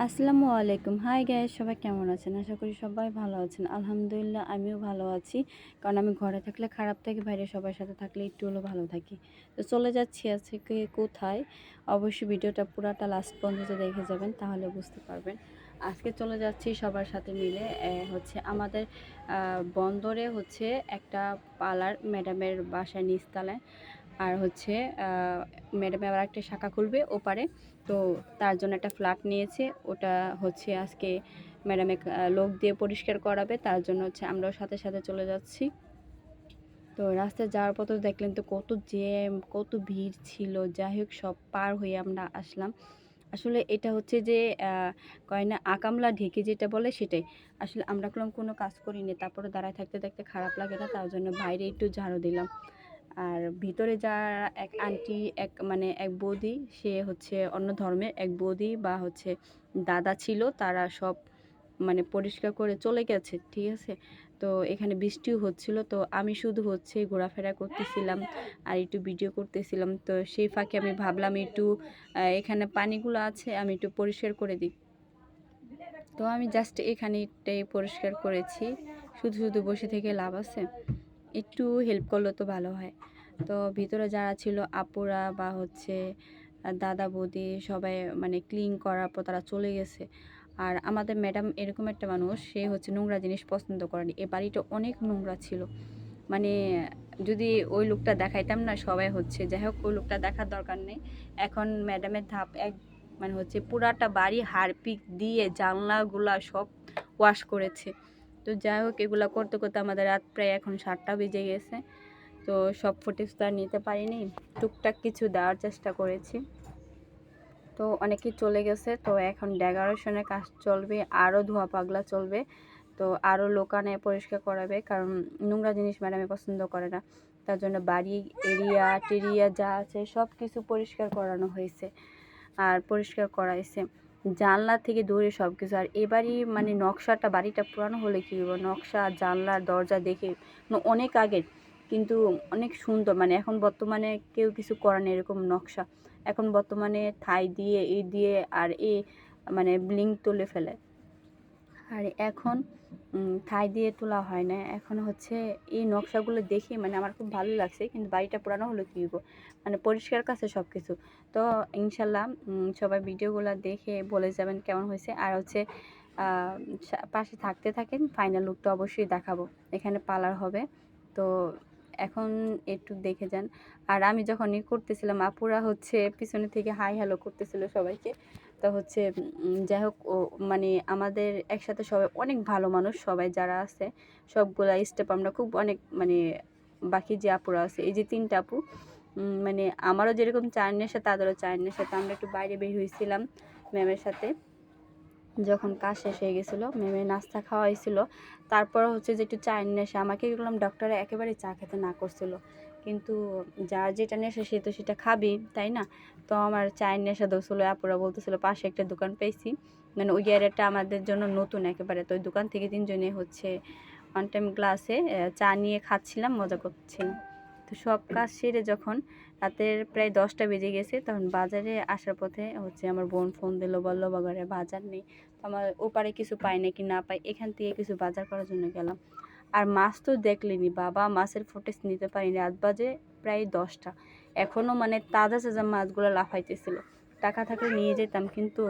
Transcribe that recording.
আসসালামু আলাইকুম। Hi guys, সবাই কেমন আছেন? আশা করি সবাই ভালো আছেন। আলহামদুলিল্লাহ আমিও ভালো আছি। কারণ আমি ঘরে থাকলে খারাপ থাকি, বাইরে সবার সাথে থাকলে একটু হলেও ভালো থাকি। তো চলে যাচ্ছি আজকে কোথায়? অবশ্যই ভিডিওটা পুরাটা লাস্ট পর্যন্ত দেখে যাবেন, তাহলে বুঝতে পারবেন। আজকে চলে যাচ্ছি সবার সাথে মিলে হচ্ছে আমাদের বন্দরে হচ্ছে একটা পার্লার ম্যাডামের বাসায় নিচতলায়। আর হচ্ছে ম্যাডামে আবার একটা শাখা খুলবে ওপারে। তো তার জন্য একটা ফ্ল্যাট নিয়েছে, ওটা হচ্ছে আজকে ম্যাডামে লোক দিয়ে পরিষ্কার করাবে। তার জন্য হচ্ছে আমরাও সাথে সাথে চলে যাচ্ছি। তো রাস্তায় যাওয়ার পথে দেখলেন তো কত জ্যাম, কত ভিড় ছিল। যাই হোক, সব পার হয়ে আমরা আসলাম। আসলে এটা হচ্ছে যে কয় না আকামলা ঢেকে যেটা বলে সেটাই। আসলে আমরা কোনো কাজ করিনি, তারপরে দাঁড়ায় থাকতে থাকতে খারাপ লাগে না, তার জন্য বাইরে একটু ঝাড়ু দিলাম। আর ভিতরে যারা এক আন্টি, এক বৌদি, সে হচ্ছে অন্য ধর্মের এক বৌদি বা হচ্ছে দাদা ছিল, তারা সব পরিষ্কার করে চলে গেছে, ঠিক আছে। তো এখানে বৃষ্টিও হচ্ছিল, তো আমি শুধু হচ্ছে ঘোরাফেরা করতেছিলাম আর একটু ভিডিও করতেছিলাম। তো সেই ফাঁকে আমি ভাবলাম একটু এখানে পানিগুলো আছে, আমি একটু পরিষ্কার করে দিই। তো আমি জাস্ট এখানেটাই পরিষ্কার করেছি। শুধু শুধু বসে থেকে লাভ আছে, একটু হেল্প করলে তো ভালো হয়। তো ভিতরে যারা ছিল আপুরা বা হচ্ছে দাদা বৌদি, সবাই ক্লিন করার পর তারা চলে গেছে। আর আমাদের ম্যাডাম এরকম একটা মানুষ, সে হচ্ছে নোংরা জিনিস পছন্দ করেনি। এ বাড়িটা অনেক নোংরা ছিল, মানে যদি ওই লোকটা দেখাইতাম না সবাই হচ্ছে, যাই হোক ওই লোকটা দেখার দরকার নেই। এখন ম্যাডামের ধাপ এক, হচ্ছে পুরাটা বাড়ি হারপিক দিয়ে জানলাগুলা সব ওয়াশ করেছে। তো যাই হোক, এগুলো করতে করতে আমাদের রাত প্রায় এখন 7টা বেজে গেছে। তো সব ফুটেজ তো আর নিতে পারিনি, টুকটাক কিছু দেওয়ার চেষ্টা করেছি। তো অনেকেই চলে গেছে, তো এখন ডেকোরেশনের কাজ চলবে, আরও ধোয়া পাগলা চলবে। তো আরও লোকানে পরিষ্কার করাবে, কারণ নোংরা জিনিস ম্যাডামে পছন্দ করে না। তার জন্য বাড়ি এরিয়া টেরিয়া যা আছে সব কিছু পরিষ্কার করানো হয়েছে আর পরিষ্কার করাইছে, জানলা থেকে দূরে সব কিছু। আর এবারই নকশাটা, বাড়িটা পুরানো হলে কী হবে, নকশা জানলার দরজা দেখে অনেক আগের, কিন্তু অনেক সুন্দর। এখন বর্তমানে কেউ কিছু করে না এরকম নকশা। এখন বর্তমানে থাই দিয়ে দিয়ে আর ব্লিং তুলে ফেলে। আর এখন থাই দিয়ে তোলা হয় না, এখন হচ্ছে এই নকশাগুলো দেখে আমার খুব ভালো লাগছে। কিন্তু বাড়িটা পুরানো হলো কী গো, পরিষ্কার কাছে সব কিছু। তো ইনশাল্লাহ সবাই ভিডিওগুলো দেখে বলে যাবেন কেমন হয়েছে। আর হচ্ছে পাশে থাকতে থাকেন, ফাইনাল লুকটা অবশ্যই দেখাবো। এখানে পার্লার হবে, তো এখন একটু দেখে যান। আর আমি যখন করতেছিলাম, আপুরা হচ্ছে পিছনে থেকে হাই হ্যালো করতেছিল সবাইকে। তো হচ্ছে যাই হোক, ও আমাদের একসাথে সবাই অনেক ভালো মানুষ, সবাই যারা আছে সবগুলা স্টেপ আমরা খুব অনেক বাকি যে আপুরা আছে, এই যে 3টা আপু, আমারও যেরকম চায়ের নেশা তাদেরও চায়ের নেশা। তো আমরা একটু বাইরে বের হয়েছিলাম ম্যামের সাথে, যখন কাজ শেষ হয়ে গেছিলো, ম্যামে নাস্তা খাওয়াইছিল। তারপর হচ্ছে যে একটু চায়ের নেশা, আমাকে এগুলাম ডক্টরে একেবারে চা খেতে না করছিল, কিন্তু যার যেটা নেশা সে তো সেটা খাবি, তাই না। তো আমার চায়ের নেশা ধরছিল। আপুরা বলতেছিল পাশে একটা দোকান পেয়েছি, ওই এরিয়াটা আমাদের জন্য নতুন একেবারে। তো ওই দোকান থেকে 3জনে হচ্ছে ওয়ান টাইম গ্লাসে চা নিয়ে খাচ্ছিলাম, মজা করছিলাম। তো সব কাজ সেরে যখন রাতের প্রায় 10টা বেজে গেছে, তখন বাজারে আসার পথে হচ্ছে আমার বোন ফোন দিল, বললো বাগারে বাজার নেই। তো আমার ওপারে কিছু পাই নাকি না পাই, এখান থেকে কিছু বাজার করার জন্য গেলাম। আর মাছ তো দেখলেনি বাবা, মাছের ফুটেজ নিতে পারিনি। রাত বাজে প্রায় 10টা, এখনও তাজা তাজা মাছগুলো লাফাইতেছিল। টাকা থাকলে নিয়ে যেতাম, কিন্তু